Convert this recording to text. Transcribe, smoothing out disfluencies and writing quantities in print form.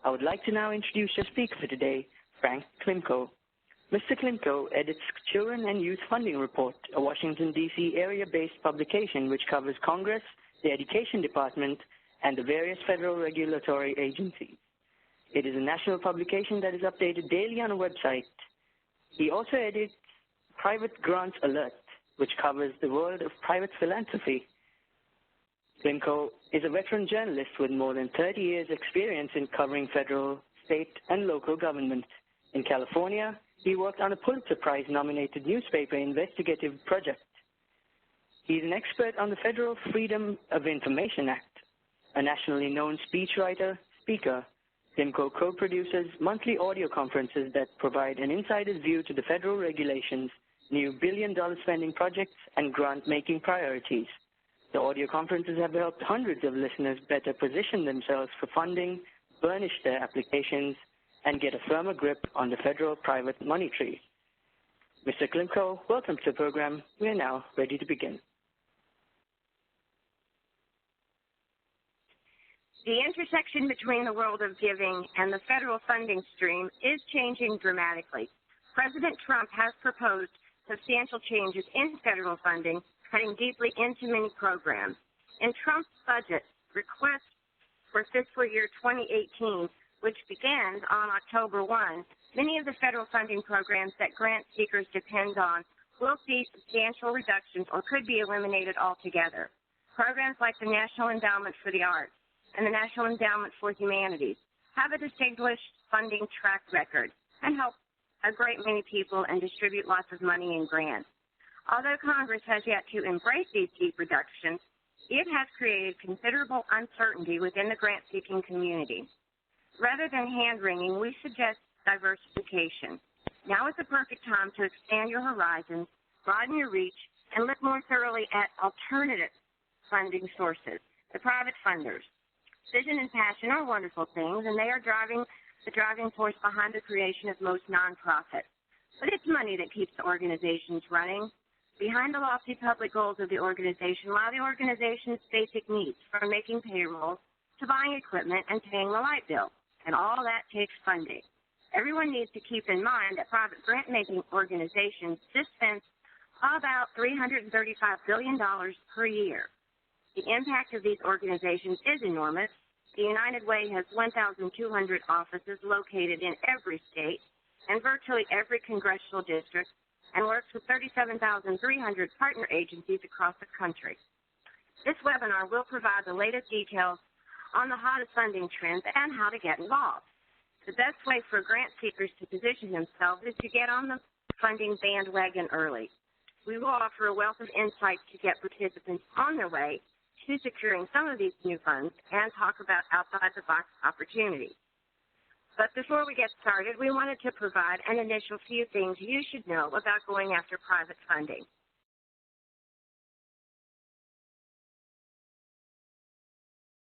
I would like to now introduce your speaker for today, Frank Klimko. Mr. Klimko edits Children and Youth Funding Report, a Washington, D.C. area-based publication which covers Congress, the Education Department, and the various federal regulatory agencies. It is a national publication that is updated daily on a website. He also edits Private Grants Alert, which covers the world of private philanthropy. Klimko is a veteran journalist with more than 30 years' experience in covering federal, state, and local government. In California, he worked on a Pulitzer Prize-nominated newspaper investigative project. He is an expert on the Federal Freedom of Information Act. A nationally known speechwriter, speaker, Klimko co-produces monthly audio conferences that provide an insider's view to the federal regulations, new billion-dollar spending projects, and grant-making priorities. The audio conferences have helped hundreds of listeners better position themselves for funding, burnish their applications, and get a firmer grip on the federal private money tree. Mr. Klimko, welcome to the program. We are now ready to begin. The intersection between the world of giving and the federal funding stream is changing dramatically. President Trump has proposed substantial changes in federal funding, cutting deeply into many programs. In Trump's budget request for fiscal year 2018, which begins on October 1, many of the federal funding programs that grant seekers depend on will see substantial reductions or could be eliminated altogether. Programs like the National Endowment for the Arts and the National Endowment for Humanities have a distinguished funding track record and help a great many people and distribute lots of money in grants. Although Congress has yet to embrace these deep reductions, it has created considerable uncertainty within the grant-seeking community. Rather than hand-wringing, we suggest diversification. Now is the perfect time to expand your horizons, broaden your reach, and look more thoroughly at alternative funding sources, the private funders. Vision and passion are wonderful things, and they are the driving force behind the creation of most nonprofits. But it's money that keeps the organizations running. Behind the lofty public goals of the organization lie the organization's basic needs, from making payroll to buying equipment and paying the light bill, and all that takes funding. Everyone needs to keep in mind that private grant-making organizations dispense about $335 billion per year. The impact of these organizations is enormous. The United Way has 1,200 offices located in every state and virtually every congressional district, and works with 37,300 partner agencies across the country. This webinar will provide the latest details on the hottest funding trends and how to get involved. The best way for grant seekers to position themselves is to get on the funding bandwagon early. We will offer a wealth of insights to get participants on their way to securing some of these new funds and talk about outside-the-box opportunities. But before we get started, we wanted to provide an initial few things you should know about going after private funding.